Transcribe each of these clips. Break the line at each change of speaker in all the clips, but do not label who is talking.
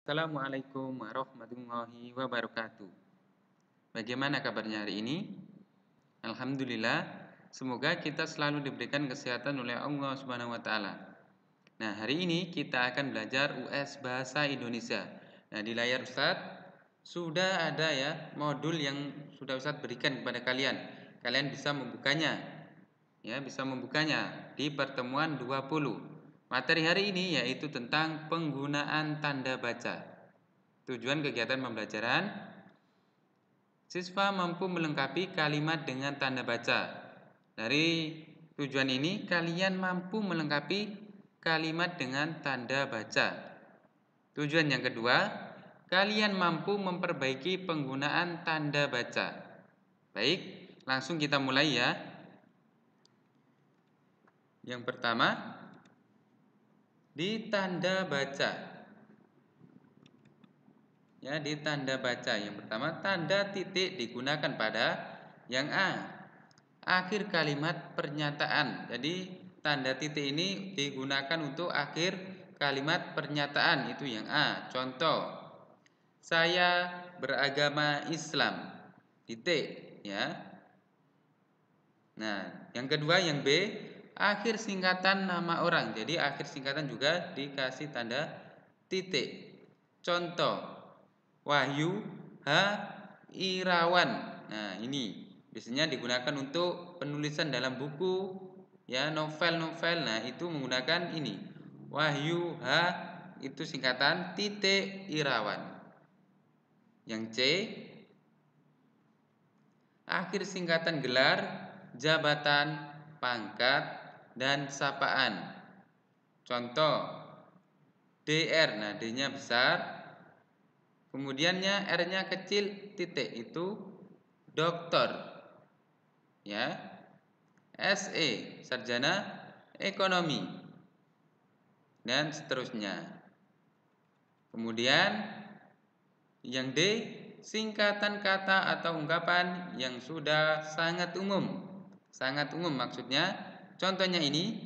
Assalamualaikum warahmatullahi wabarakatuh. Bagaimana kabarnya hari ini? Alhamdulillah, semoga kita selalu diberikan kesehatan oleh Allah Subhanahu wa taala. Nah, hari ini kita akan belajar US Bahasa Indonesia. Nah, di layar Ustadz sudah ada ya modul yang sudah Ustadz berikan kepada kalian. Kalian bisa membukanya. Ya, bisa membukanya di pertemuan 20. Materi hari ini yaitu tentang penggunaan tanda baca. Tujuan kegiatan pembelajaran, siswa mampu melengkapi kalimat dengan tanda baca. Dari tujuan ini, kalian mampu melengkapi kalimat dengan tanda baca. Tujuan yang kedua, kalian mampu memperbaiki penggunaan tanda baca. Baik, langsung kita mulai ya. Yang pertama, di tanda baca. Ya, di tanda baca yang pertama, tanda titik digunakan pada yang A, akhir kalimat pernyataan. Jadi tanda titik ini digunakan untuk akhir kalimat pernyataan, itu yang A. Contoh, saya beragama Islam, titik ya. Nah, yang kedua yang B, akhir singkatan nama orang. Jadi akhir singkatan juga dikasih tanda titik. Contoh, Wahyu H. Irawan. Nah, ini biasanya digunakan untuk penulisan dalam buku ya, novel-novel. Nah, itu menggunakan ini. Wahyu H itu singkatan titik Irawan. Yang C, akhir singkatan gelar, jabatan, pangkat, dan sapaan. Contoh, DR. Nah, D-nya besar. Kemudiannya R-nya kecil, titik, itu dokter. Ya. SE, sarjana ekonomi. Dan seterusnya. Kemudian yang D, singkatan kata atau ungkapan yang sudah sangat umum. Sangat umum maksudnya, contohnya ini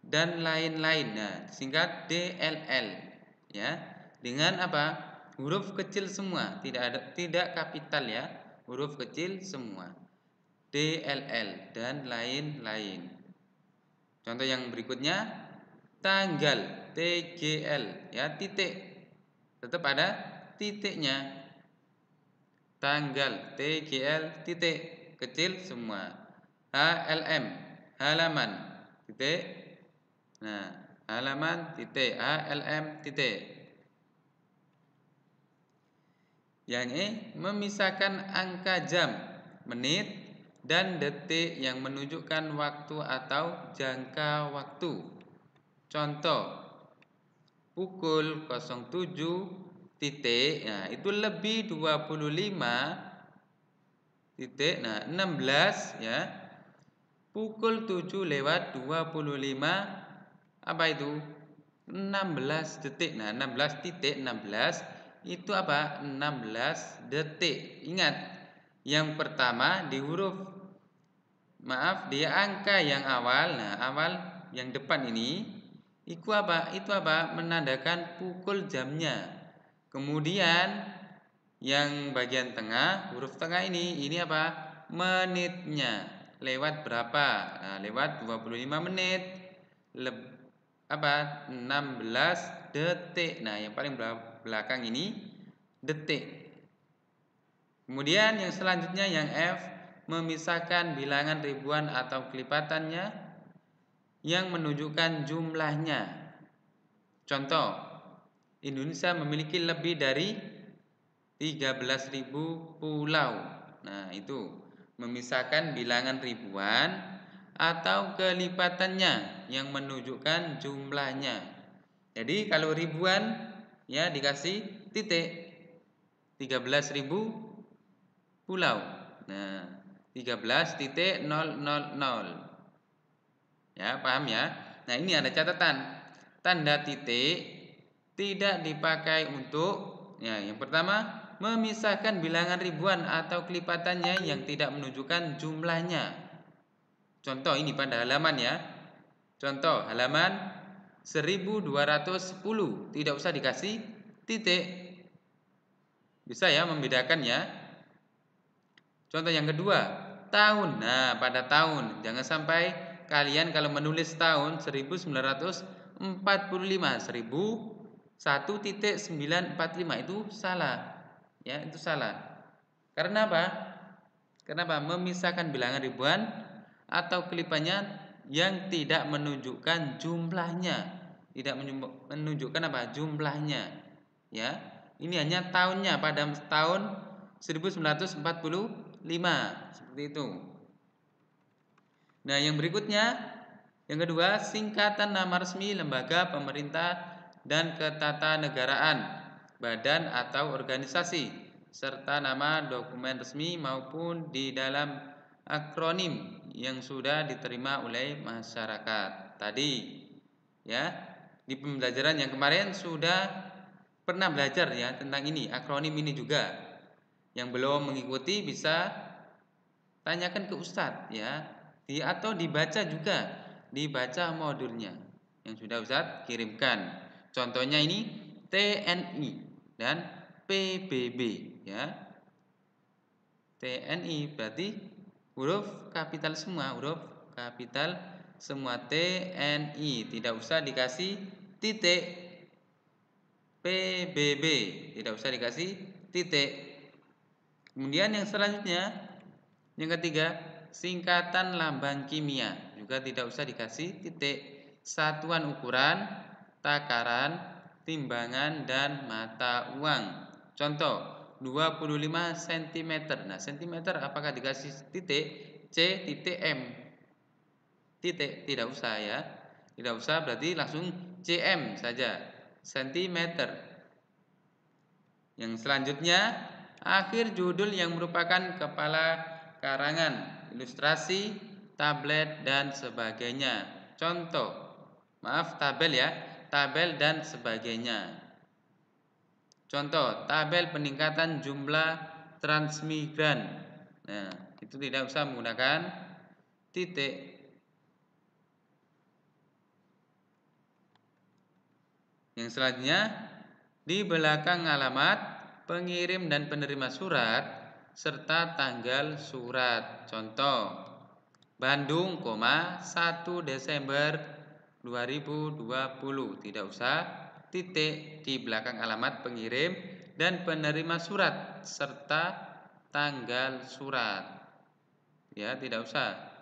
dan lain-lain. Nah, singkat DLL. Ya. Dengan apa? Huruf kecil semua, tidak kapital ya, huruf kecil semua. DLL dan lain-lain. Contoh yang berikutnya, tanggal TGL ya, titik. Tetap ada titiknya. Tanggal TGL titik, kecil semua. HLM, halaman, titik. Nah, halaman titik, HLM titik. Yang E, memisahkan angka jam, menit, dan detik yang menunjukkan waktu atau jangka waktu. Contoh, pukul 07 titik, nah itu lebih 25 titik, nah 16 ya. Pukul 7 lewat 25, apa itu? 16 detik. Nah, 16 titik 16 itu apa? 16 detik. Ingat, yang pertama di angka yang awal. Nah, awal yang depan ini itu apa? Itu apa? Menandakan pukul jamnya. Kemudian yang bagian tengah, huruf tengah ini apa? Menitnya. Lewat berapa? Nah, lewat 25 menit. 16 detik. Nah, yang paling belakang ini detik. Kemudian yang selanjutnya yang F, memisahkan bilangan ribuan atau kelipatannya yang menunjukkan jumlahnya. Contoh, Indonesia memiliki lebih dari 13.000 pulau. Nah, itu memisahkan bilangan ribuan atau kelipatannya yang menunjukkan jumlahnya. Jadi kalau ribuan ya dikasih titik, 13.000 pulau. Nah, 13.000. Ya, paham ya? Nah, ini ada catatan. Tanda titik tidak dipakai untuk yang pertama, memisahkan bilangan ribuan atau kelipatannya yang tidak menunjukkan jumlahnya. Contoh ini pada halaman ya. Contoh halaman 1210, tidak usah dikasih titik. Bisa ya membedakan ya. Contoh yang kedua, tahun. Nah, pada tahun. Jangan sampai kalian kalau menulis tahun 1945, 1.945 itu salah. Ya, itu salah. Karena apa? Kenapa? Memisahkan bilangan ribuan atau kelipannya yang tidak menunjukkan jumlahnya. Tidak menunjukkan apa? Jumlahnya. Ya. Ini hanya tahunnya pada tahun 1945. Seperti itu. Nah, yang berikutnya, yang kedua, singkatan nama resmi lembaga pemerintah dan ketatanegaraan, badan atau organisasi, serta nama dokumen resmi maupun di dalam akronim yang sudah diterima oleh masyarakat. Tadi ya, di pembelajaran yang kemarin sudah pernah belajar ya tentang ini, akronim ini juga. Yang belum mengikuti bisa tanyakan ke Ustadz ya, atau dibaca juga, dibaca modulnya yang sudah Ustadz kirimkan. Contohnya ini TNI dan PBB ya. TNI berarti huruf kapital semua, huruf kapital semua. TNI tidak usah dikasih titik. PBB tidak usah dikasih titik. Kemudian yang selanjutnya, yang ketiga, singkatan lambang kimia juga tidak usah dikasih titik. Satuan ukuran, takaran, timbangan dan mata uang. Contoh 25 cm. Nah, cm apakah dikasih titik? C titik M. Titik tidak usah ya. Tidak usah, berarti langsung cm saja. Sentimeter. Yang selanjutnya, akhir judul yang merupakan kepala karangan, ilustrasi, tablet dan sebagainya. Contoh, maaf tabel ya, tabel dan sebagainya. Contoh, tabel peningkatan jumlah transmigran. Nah, itu tidak usah menggunakan titik. Yang selanjutnya, di belakang alamat pengirim dan penerima surat serta tanggal surat. Contoh, Bandung, 1 Desember 2020. Tidak usah titik di belakang alamat pengirim dan penerima surat serta tanggal surat. Ya, tidak usah.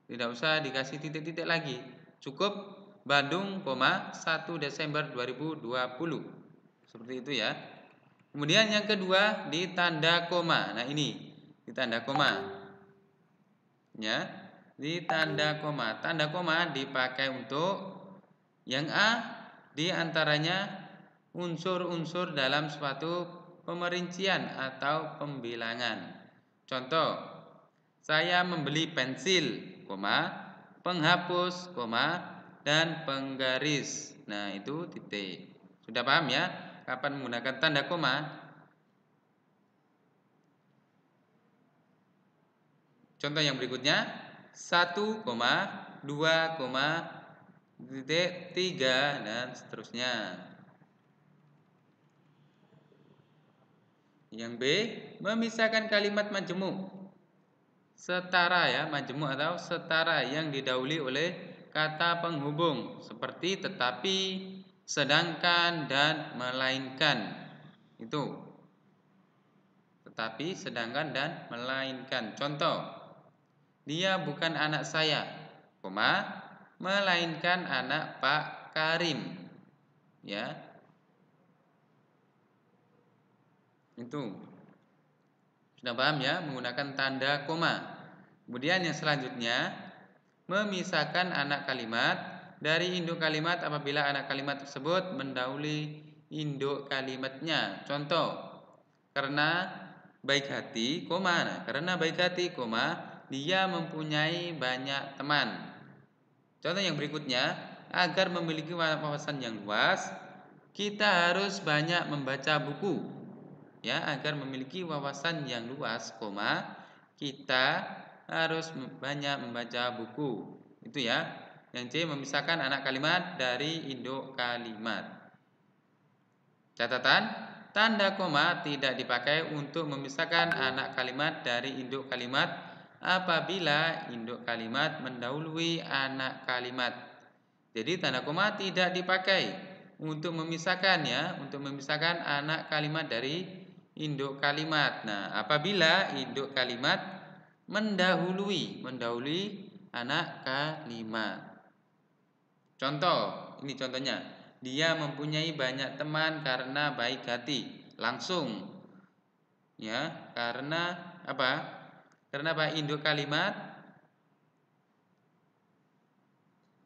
Tidak usah dikasih titik-titik lagi. Cukup Bandung, 1 Desember 2020. Seperti itu ya. Kemudian yang kedua di tanda koma. Nah, ini di tanda koma. Ya, di tanda koma. Tanda koma dipakai untuk yang A di antaranya unsur-unsur dalam suatu pemerincian atau pembilangan. Contoh, saya membeli pensil, penghapus, dan penggaris. Nah, itu titik. Sudah paham ya kapan menggunakan tanda koma? Contoh yang berikutnya, 1, 2, titik 3 dan seterusnya. Yang B, memisahkan kalimat majemuk. Setara ya, majemuk atau setara yang didahului oleh kata penghubung seperti tetapi, sedangkan dan melainkan. Itu. Tetapi, sedangkan dan melainkan. Contoh, dia bukan anak saya, melainkan anak Pak Karim. Ya. Itu. Sudah paham ya menggunakan tanda koma. Kemudian yang selanjutnya, memisahkan anak kalimat dari induk kalimat apabila anak kalimat tersebut mendahului induk kalimatnya. Contoh, karena baik hati, karena baik hati, dia mempunyai banyak teman. Contoh yang berikutnya, agar memiliki wawasan yang luas, kita harus banyak membaca buku. Ya, agar memiliki wawasan yang luas, kita harus banyak membaca buku. Itu ya. Yang C, memisahkan anak kalimat dari induk kalimat. Catatan, tanda koma tidak dipakai untuk memisahkan anak kalimat dari induk kalimat apabila induk kalimat mendahului anak kalimat. Jadi tanda koma tidak dipakai untuk memisahkan untuk memisahkan anak kalimat dari induk kalimat. Nah, apabila induk kalimat mendahului anak kalimat. Contoh, ini contohnya. Dia mempunyai banyak teman karena baik hati. Langsung. Karena apa? Karena apa? Induk kalimat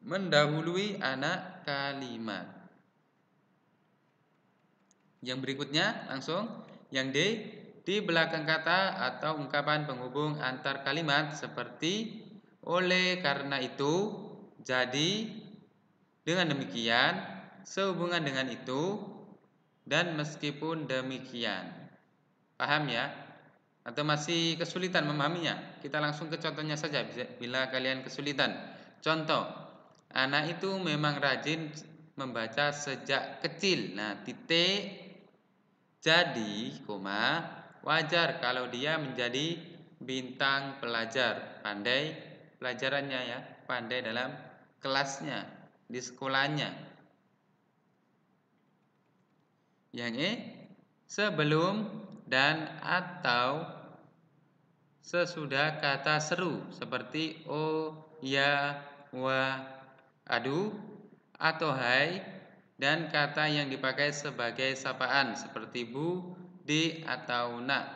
mendahului anak kalimat. Yang berikutnya langsung yang D, di belakang kata atau ungkapan penghubung antar kalimat seperti oleh karena itu, jadi, dengan demikian, sehubungan dengan itu, dan meskipun demikian. Paham ya? Atau masih kesulitan memahaminya? Kita langsung ke contohnya saja bila kalian kesulitan. Contoh, anak itu memang rajin membaca sejak kecil. Nah, titik. Jadi, wajar kalau dia menjadi bintang pelajar, pandai pelajarannya pandai dalam kelasnya, di sekolahnya. Yang E, sebelum dan atau sesudah kata seru seperti o, ya, wa, adu, atau hai, dan kata yang dipakai sebagai sapaan seperti bu, di, atau nak.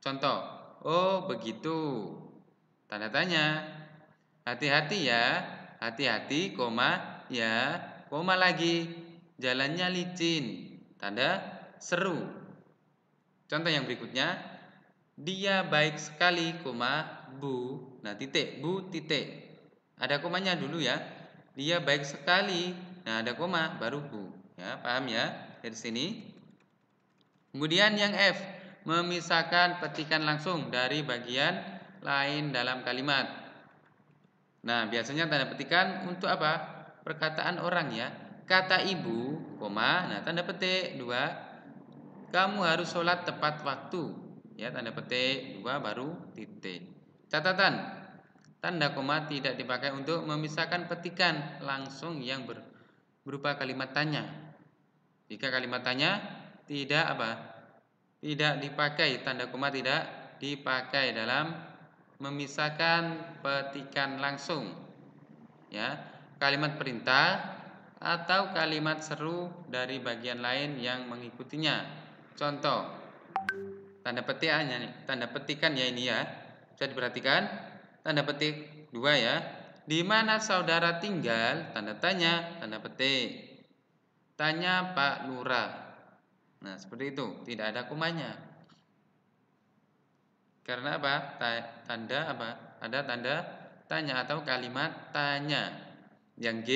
Contoh, oh begitu, tanda tanya. Hati-hati ya, hati-hati, ya, lagi, jalannya licin, tanda seru. Contoh yang berikutnya, dia baik sekali, bu. Nah, titik, bu, titik. Ada komanya dulu ya. Dia baik sekali. Nah, ada koma, baru bu. Ya, paham ya dari sini? Kemudian yang F, memisahkan petikan langsung dari bagian lain dalam kalimat. Nah, biasanya tanda petikan untuk apa? Perkataan orang ya. Kata ibu, nah tanda petik 2. Kamu harus sholat tepat waktu. Ya, tanda petik 2 baru titik. Catatan, tanda koma tidak dipakai untuk memisahkan petikan langsung yang berupa kalimat tanya. Jika kalimat tanya tidak dipakai, tanda koma tidak dipakai dalam memisahkan petikan langsung. Ya, kalimat perintah atau kalimat seru dari bagian lain yang mengikutinya. Contoh, tanda petikan ya ini ya. Bisa diperhatikan. Tanda petik 2 ya. Di mana saudara tinggal? Tanda tanya, tanda petik. Tanya Pak Lurah. Nah, seperti itu, tidak ada komanya. Karena apa? Ada tanda tanya atau kalimat tanya. Yang G,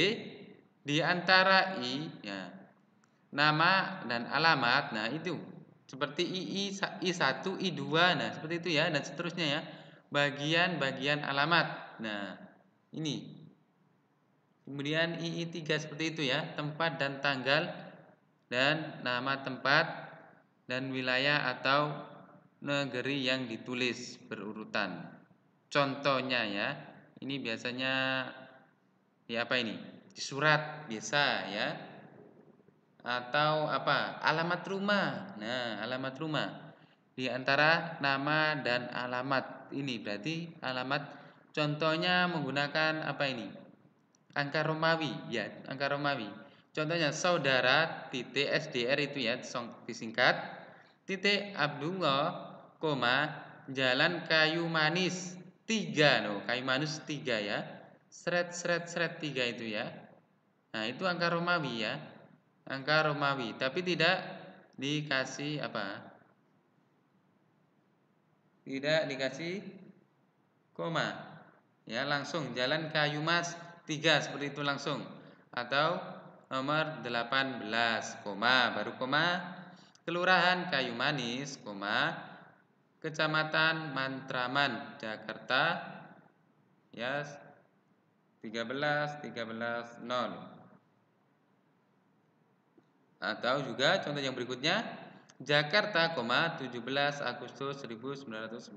di antara I ya, nama dan alamat. Nah, itu seperti I1, I2, nah seperti itu ya, dan seterusnya ya. Bagian-bagian alamat. Nah, ini. Kemudian II3 seperti itu ya, tempat dan tanggal dan nama tempat dan wilayah atau negeri yang ditulis berurutan. Contohnya ya, ini biasanya ya apa ini? Di surat biasa ya. Atau apa? Alamat rumah. Nah, alamat rumah. Di antara nama dan alamat. Ini berarti alamat, contohnya menggunakan apa ini? Angka Romawi ya, angka Romawi. Contohnya saudara titik SDR itu ya, disingkat. Titik Abdullah, jalan kayu manis 3, kayu manis 3 ya. Sret 3 itu ya. Nah, itu angka Romawi ya. Angka Romawi, tapi tidak dikasih apa? Tidak dikasih koma. Ya, langsung jalan kayu mas 3 seperti itu langsung. Atau nomor 18, baru Kelurahan Kayu Manis, Kecamatan Mantraman, Jakarta. Ya, 13 0.
Atau juga contoh yang berikutnya, Jakarta, 17 Agustus 1945.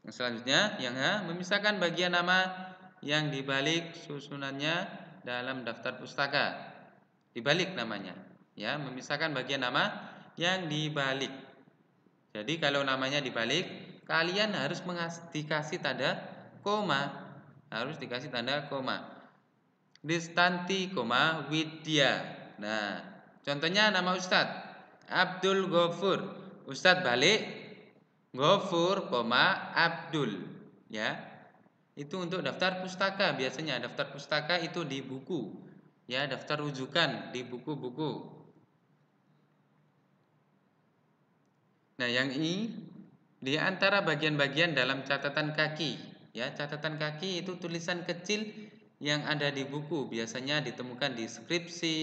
Yang selanjutnya, yang H, memisahkan bagian nama yang dibalik susunannya dalam daftar pustaka. Dibalik namanya, ya, memisahkan bagian nama yang dibalik. Jadi kalau namanya dibalik, kalian harus dikasih tanda koma, harus dikasih tanda koma. Distanti, Widya. Nah, contohnya nama Ustadz Abdul Ghafur. Ustadz balik Ghafur, Abdul. Ya, itu untuk daftar pustaka. Biasanya daftar pustaka itu di buku. Ya, daftar rujukan di buku-buku. Nah, yang I, di antara bagian-bagian dalam catatan kaki. Ya, catatan kaki itu tulisan kecil yang ada di buku. Biasanya ditemukan di skripsi,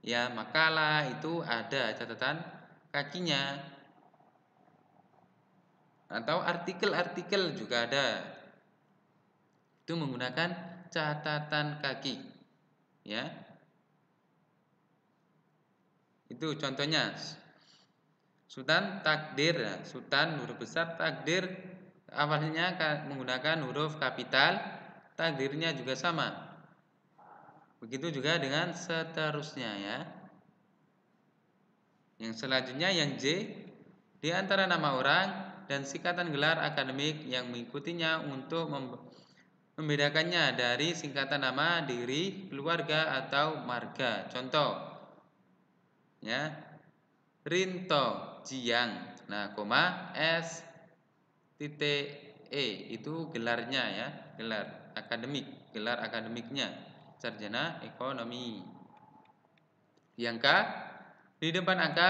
ya, makalah, itu ada catatan kakinya. Atau artikel-artikel juga ada. Itu menggunakan catatan kaki. Ya. Itu contohnya. Sultan takdir, Sultan huruf besar, takdir awalnya menggunakan huruf kapital, takdirnya juga sama. Begitu juga dengan seterusnya, ya. Yang selanjutnya yang J, di antara nama orang dan singkatan gelar akademik yang mengikutinya untuk membedakannya dari singkatan nama diri, keluarga atau marga. Contoh, ya, Rinto Jiang. Nah, S titik E itu gelarnya, ya, gelar akademik, gelar akademiknya, sarjana ekonomi. Yang K, di depan angka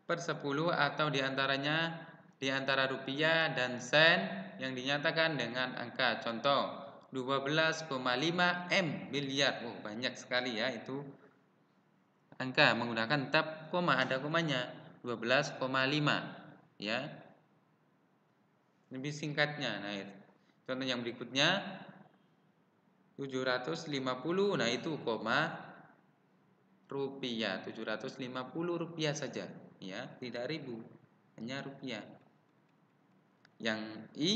per 10 atau diantaranya di antara rupiah dan sen yang dinyatakan dengan angka. Contoh 12,5 M miliar. Oh, banyak sekali, ya, itu angka menggunakan tab koma, ada komanya. 12,5, ya. Lebih singkatnya. Nah, contoh yang berikutnya 750. Nah, itu koma rupiah, 750 rupiah saja, ya, tidak ribu, hanya rupiah. Yang I,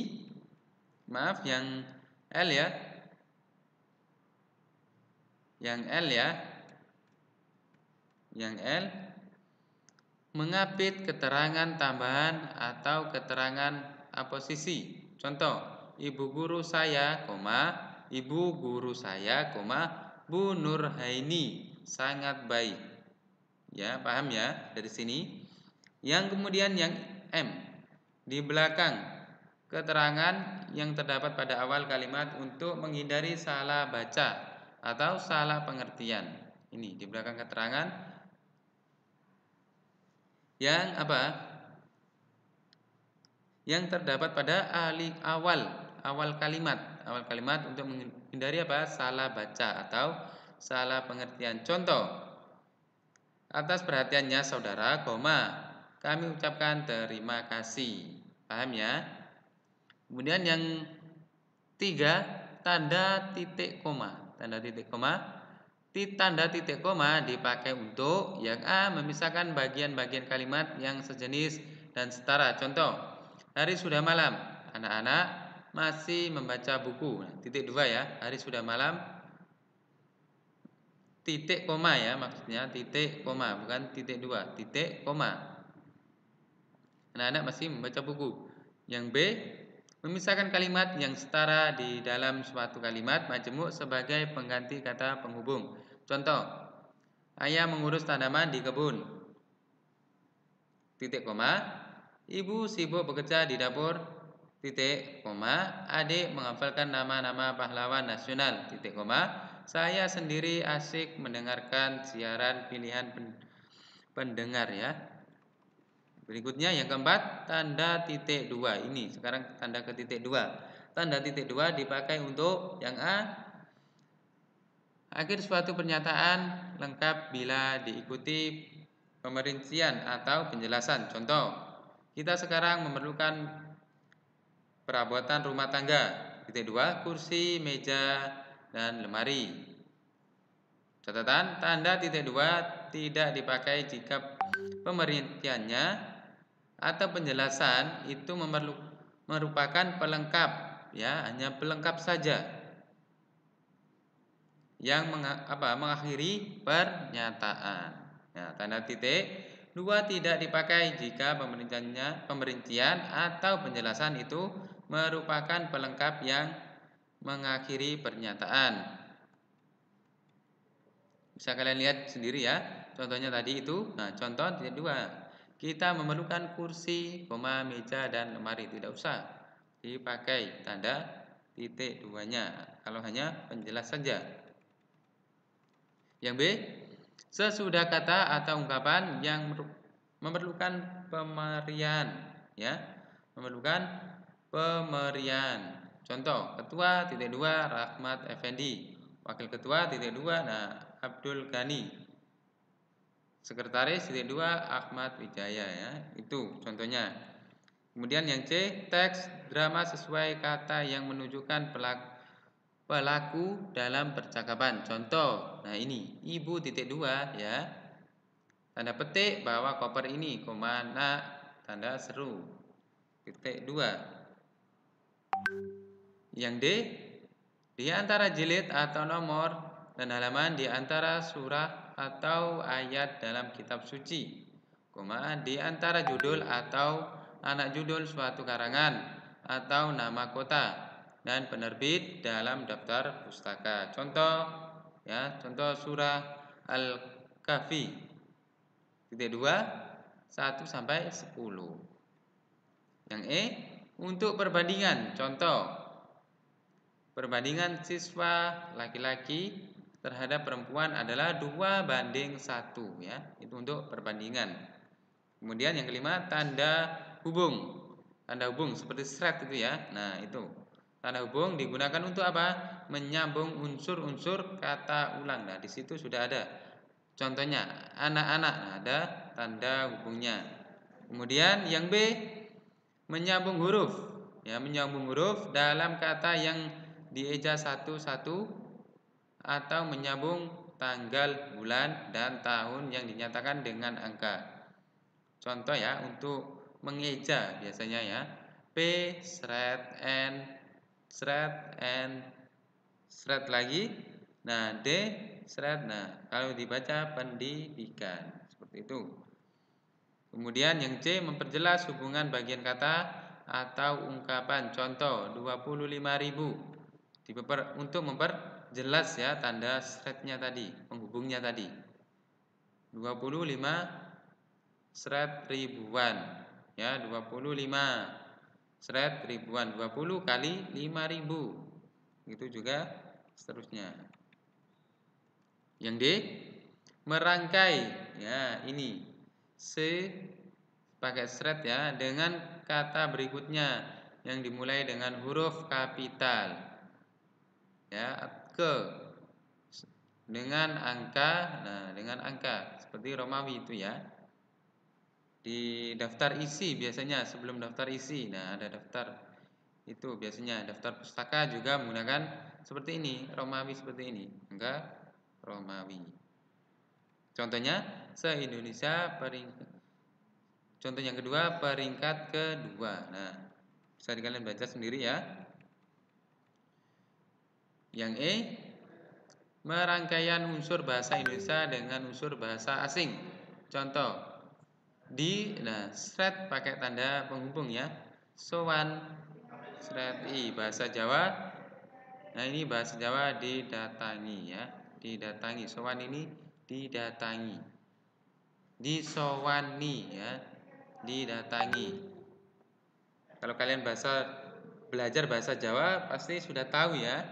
maaf, yang L, ya. Yang L, ya. Yang L, mengapit keterangan tambahan atau keterangan aposisi. Contoh, ibu guru saya, Bu Nurhaini sangat baik. Ya, paham, ya, dari sini. Yang kemudian yang M, di belakang keterangan yang terdapat pada awal kalimat untuk menghindari salah baca atau salah pengertian. Ini di belakang keterangan yang apa? Yang terdapat pada awal kalimat untuk menghindari apa? Salah baca atau salah pengertian. Contoh, atas perhatiannya saudara, kami ucapkan terima kasih. Paham, ya? Kemudian yang 3, tanda titik koma. Tanda titik koma. Tanda titik koma dipakai untuk yang A, memisahkan bagian-bagian kalimat yang sejenis dan setara. Contoh, hari sudah malam, anak-anak masih membaca buku. Nah, titik 2, ya, hari sudah malam, titik koma, ya, maksudnya titik koma, bukan titik 2, titik koma. Anak-anak masih membaca buku. Yang B, memisahkan kalimat yang setara di dalam suatu kalimat majemuk sebagai pengganti kata penghubung. Contoh, ayah mengurus tanaman di kebun. Titik koma. Ibu sibuk bekerja di dapur. Titik koma. Adik menghafalkan nama-nama pahlawan nasional. Titik koma. Saya sendiri asik mendengarkan siaran pilihan pendengar, ya. Berikutnya yang keempat, tanda titik 2. Ini sekarang tanda ke titik 2. Tanda titik 2 dipakai untuk yang A, akhir suatu pernyataan lengkap bila diikuti pemerincian atau penjelasan. Contoh, kita sekarang memerlukan perabotan rumah tangga. Titik 2, kursi, meja, dan lemari. Catatan, tanda titik dua tidak dipakai jika pemerintiannya atau penjelasan itu merupakan pelengkap, ya, hanya pelengkap saja yang mengakhiri pernyataan. Nah, tanda titik dua tidak dipakai jika pemerincian atau penjelasan itu merupakan pelengkap yang mengakhiri pernyataan. Bisa kalian lihat sendiri ya. Contohnya tadi itu. Nah, contoh titik dua. Kita memerlukan kursi, meja dan lemari. Tidak usah dipakai tanda titik duanya. Kalau hanya penjelas saja. Yang B, sesudah kata atau ungkapan yang memerlukan pemerian, ya, memerlukan pemerian. Contoh, ketua titik dua Rahmat Effendi, wakil ketua titik dua Abdul Ghani, sekretaris titik dua Ahmad Wijaya, ya, itu contohnya. Kemudian yang C, teks drama sesuai kata yang menunjukkan pelaku dalam percakapan. Contoh, nah ini ibu titik dua, ya, tanda petik bawa koper ini, nak, tanda seru titik dua. Yang D, di antara jilid atau nomor dan halaman di antara surah atau ayat dalam kitab suci, di antara judul atau anak judul suatu karangan atau nama kota dan penerbit dalam daftar pustaka. Contoh, ya, contoh surah Al-Kahfi titik 2 1 sampai 10. Yang E, untuk perbandingan. Contoh, perbandingan siswa laki-laki terhadap perempuan adalah 2:1, ya. Itu untuk perbandingan. Kemudian yang kelima, tanda hubung. Tanda hubung seperti thread itu, ya. Nah, itu. Tanda hubung digunakan untuk apa? Menyambung unsur-unsur kata ulang. Nah, di situ sudah ada. Contohnya anak-anak. Nah, ada tanda hubungnya. Kemudian yang B, menyambung huruf. Ya, menyambung huruf dalam kata yang dieja satu-satu atau menyambung tanggal, bulan, dan tahun yang dinyatakan dengan angka. Contoh, ya, untuk mengeja biasanya, ya, P, seret, N, seret, N, seret lagi, nah, D, seret. Nah, kalau dibaca pendidikan, seperti itu. Kemudian yang C, memperjelas hubungan bagian kata atau ungkapan. Contoh, 25.000. Untuk memperjelas, ya, tanda seretnya tadi, penghubungnya tadi. 25 seret ribuan, ya, 25 seret ribuan, 20 kali 5.000. Itu juga seterusnya. Yang D, merangkai, ya, ini C pakai seret, ya, dengan kata berikutnya yang dimulai dengan huruf kapital, ya, ke dengan angka. Nah, dengan angka seperti Romawi itu, ya. Di daftar isi biasanya, sebelum daftar isi, nah, ada daftar itu biasanya. Daftar pustaka juga menggunakan seperti ini, Romawi seperti ini, enggak Romawi. Contohnya se-Indonesia contoh yang kedua, peringkat kedua. Nah, bisa kalian baca sendiri, ya. Yang E, merangkaian unsur bahasa Indonesia dengan unsur bahasa asing. Contoh, seret pakai tanda penghubung, ya. Sowan, seret I, bahasa Jawa. Nah, ini bahasa Jawa didatangi, ya. Didatangi. Sowan ini didatangi. Disowani, ya. Didatangi. Kalau kalian belajar bahasa Jawa pasti sudah tahu, ya.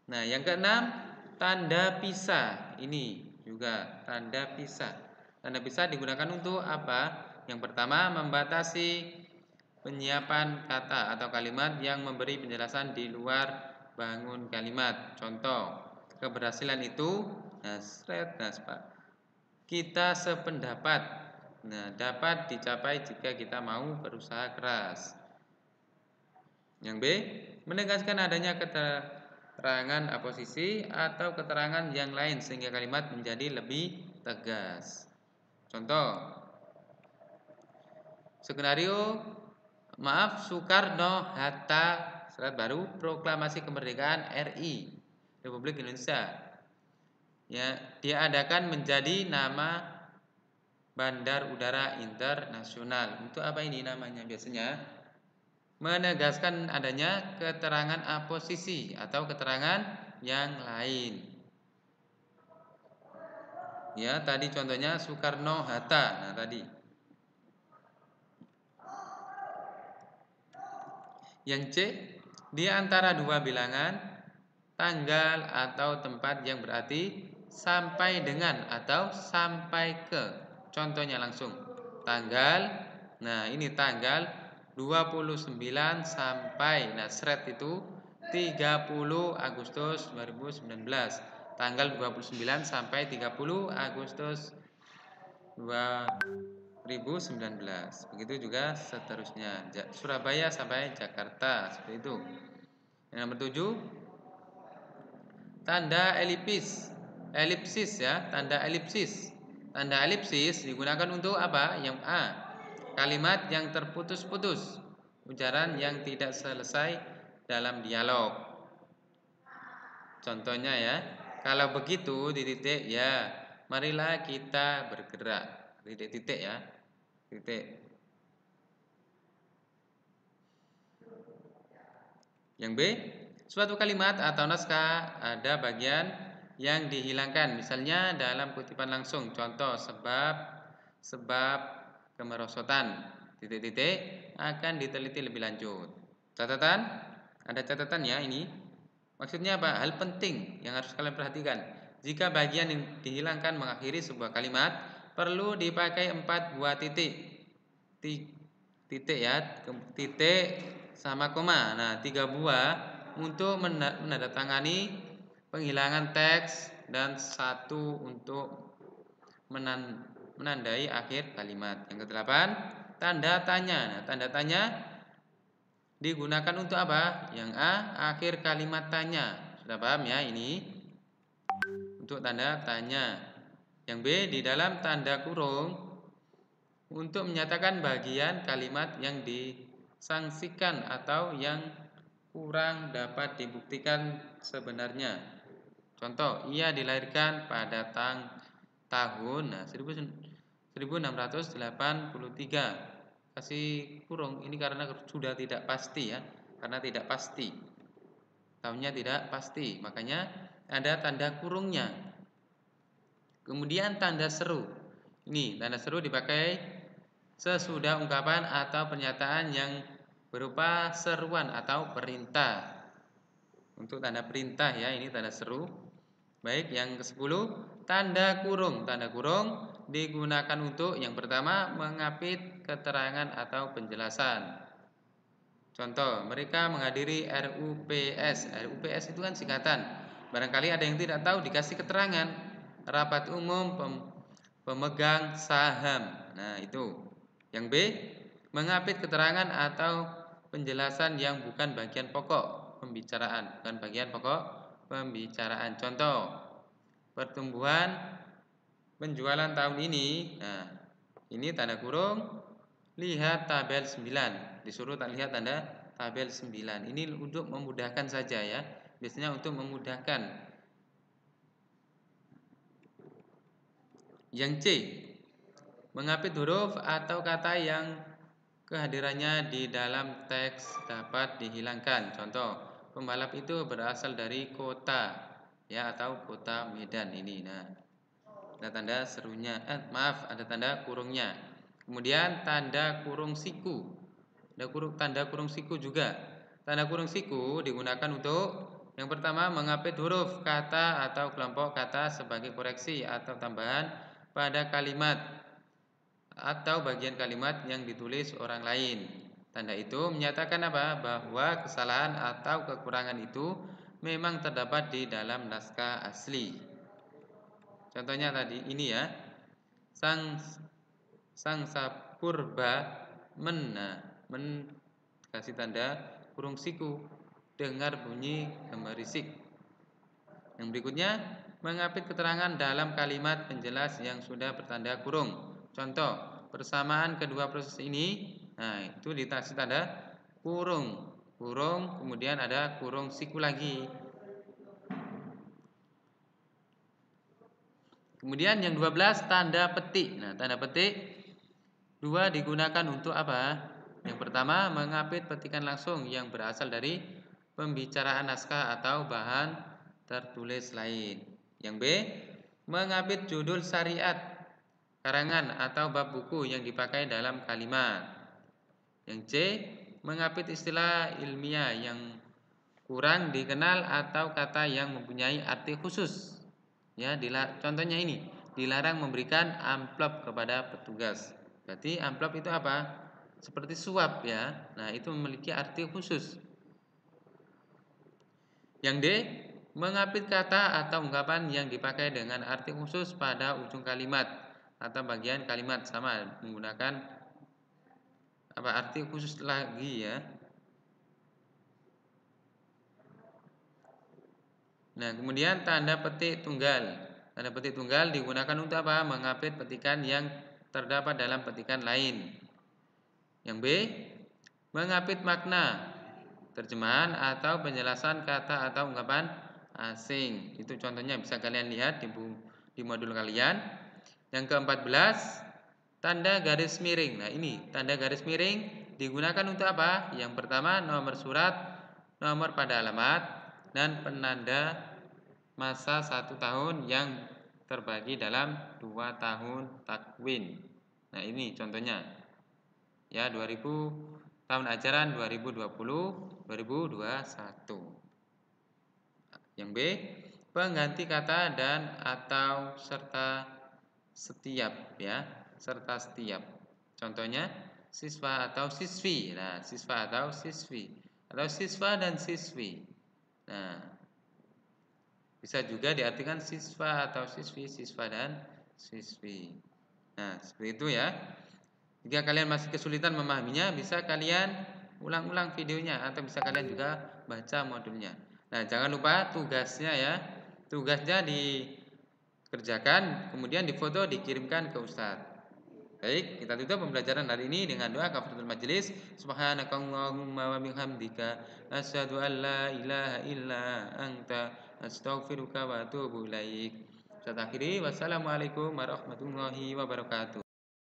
Nah, yang keenam, tanda pisah. Ini juga tanda pisah. Tanda pisah digunakan untuk apa? Yang pertama, membatasi penyiapan kata atau kalimat yang memberi penjelasan di luar bangun kalimat. Contoh, keberhasilan itu, kita sependapat. Nah, dapat dicapai jika kita mau berusaha keras. Yang B, menegaskan adanya keterangan aposisi atau keterangan yang lain sehingga kalimat menjadi lebih tegas. Contoh, skenario Soekarno-Hatta Serat Baru Proklamasi Kemerdekaan RI Republik Indonesia. Ya, diadakan menjadi nama Bandar Udara Internasional. Untuk apa ini namanya biasanya? Menegaskan adanya keterangan aposisi atau keterangan yang lain. Ya, tadi contohnya Soekarno-Hatta. Nah, tadi. Yang C, di antara dua bilangan, tanggal atau tempat yang berarti sampai dengan atau sampai ke. Contohnya langsung. Tanggal, nah ini tanggal 29 sampai, nah seret itu 30 Agustus 2019. Tanggal 29 sampai 30 Agustus 2019. Begitu juga seterusnya. Surabaya sampai Jakarta, seperti itu. Yang nomor 7, tanda elipsis ya, tanda elipsis. Tanda elipsis digunakan untuk apa? Yang A, kalimat yang terputus-putus, ujaran yang tidak selesai dalam dialog. Contohnya ya, kalau begitu di titik ya, marilah kita bergerak. Titik-titik ya. Titik. Yang B, suatu kalimat atau naskah ada bagian yang dihilangkan. Misalnya dalam kutipan langsung. Contoh, sebab kemerosotan titik-titik akan diteliti lebih lanjut. Catatan, ada catatan ya ini. Maksudnya apa? Hal penting yang harus kalian perhatikan. Jika bagian yang dihilangkan mengakhiri sebuah kalimat, perlu dipakai 4 buah titik. Titik ya, titik sama koma. Nah, 3 buah untuk menandatangani penghilangan teks dan 1 untuk menandai akhir kalimat. Yang ke-8, tanda tanya. Nah, tanda tanya digunakan untuk apa? Yang A, akhir kalimat tanya. Sudah paham ya ini? Untuk tanda tanya. Yang B, di dalam tanda kurung untuk menyatakan bagian kalimat yang disangsikan atau yang kurang dapat dibuktikan sebenarnya. Contoh, ia dilahirkan pada tahun 1683. Kasih kurung ini karena sudah tidak pasti ya, karena tidak pasti. Tahunnya tidak pasti, makanya ada tanda kurungnya. Kemudian tanda seru. Ini tanda seru dipakai sesudah ungkapan atau pernyataan yang berupa seruan atau perintah. Untuk tanda perintah ya, ini tanda seru. Baik, yang ke-10, tanda kurung. Tanda kurung digunakan untuk yang pertama mengapit keterangan atau penjelasan. Contoh, mereka menghadiri RUPS. RUPS itu kan singkatan. Barangkali ada yang tidak tahu, dikasih keterangan. Rapat umum pemegang saham. Nah, itu. Yang B, mengapit keterangan atau penjelasan yang bukan bagian pokok pembicaraan. Bukan bagian pokok pembicaraan. Contoh, pertumbuhan penjualan tahun ini. Nah, ini tanda kurung. Lihat tabel 9. Disuruh tak lihat tanda tabel 9. Ini untuk memudahkan saja ya. Biasanya untuk memudahkan. Yang C, mengapit huruf atau kata yang kehadirannya di dalam teks dapat dihilangkan. Contoh, pembalap itu berasal dari kota ya, atau kota Medan ini. Nah, ada tanda serunya. Ada tanda kurungnya. Kemudian tanda kurung siku. Tanda kurung siku juga. Tanda kurung siku digunakan untuk yang pertama mengapit huruf kata atau kelompok kata sebagai koreksi atau tambahan pada kalimat atau bagian kalimat yang ditulis orang lain. Tanda itu menyatakan apa? Bahwa kesalahan atau kekurangan itu memang terdapat di dalam naskah asli. Contohnya tadi ini ya. Sang sapurba kasih tanda kurung siku, dengar bunyi gemerisik. Yang berikutnya, mengapit keterangan dalam kalimat penjelas yang sudah bertanda kurung. Contoh, persamaan kedua proses ini, nah itu dikasih tanda kurung. Kurung, kemudian ada kurung siku lagi. Kemudian yang 12, tanda petik. Nah, tanda petik dua digunakan untuk apa? Yang pertama, mengapit petikan langsung yang berasal dari pembicaraan naskah atau bahan tertulis lain. Yang B, mengapit judul syariat, karangan atau bab buku yang dipakai dalam kalimat. Yang C, mengapit istilah ilmiah yang kurang dikenal atau kata yang mempunyai arti khusus. Ya, contohnya ini, dilarang memberikan amplop kepada petugas. Berarti amplop itu apa? Seperti suap ya. Nah, itu memiliki arti khusus. Yang D, mengapit kata atau ungkapan yang dipakai dengan arti khusus pada ujung kalimat atau bagian kalimat, sama menggunakan apa arti khusus lagi ya. Nah, kemudian tanda petik tunggal. Tanda petik tunggal digunakan untuk apa? Mengapit petikan yang terdapat dalam petikan lain. Yang B, mengapit makna, terjemahan atau penjelasan kata atau ungkapan asing. Itu contohnya bisa kalian lihat di modul kalian. Yang ke-14, tanda garis miring. Nah, ini tanda garis miring digunakan untuk apa? Yang pertama, nomor surat, nomor pada alamat, dan penanda masa 1 tahun yang terbagi dalam 2 tahun takwin. Nah, ini contohnya. Ya, 2000 tahun ajaran 2020-2021. Yang B, pengganti kata dan atau serta setiap ya, serta setiap. Contohnya siswa atau siswi. Nah, siswa atau siswi atau siswa dan siswi. Nah, bisa juga diartikan siswa atau siswi, siswa dan siswi. Nah, seperti itu ya. Jika kalian masih kesulitan memahaminya, bisa kalian ulang-ulang videonya atau bisa kalian juga baca modulnya. Nah, jangan lupa tugasnya ya. Tugasnya dikerjakan, kemudian difoto, dikirimkan ke Ustadz. Baik, kita tutup pembelajaran hari ini dengan doa kafaratul majelis. Subhanakallahumma wa bihamdika asyhadu an la ilaha illa anta astaghfiruka wa atubu ilaik. Saya akhiri, wassalamualaikum warahmatullahi wabarakatuh.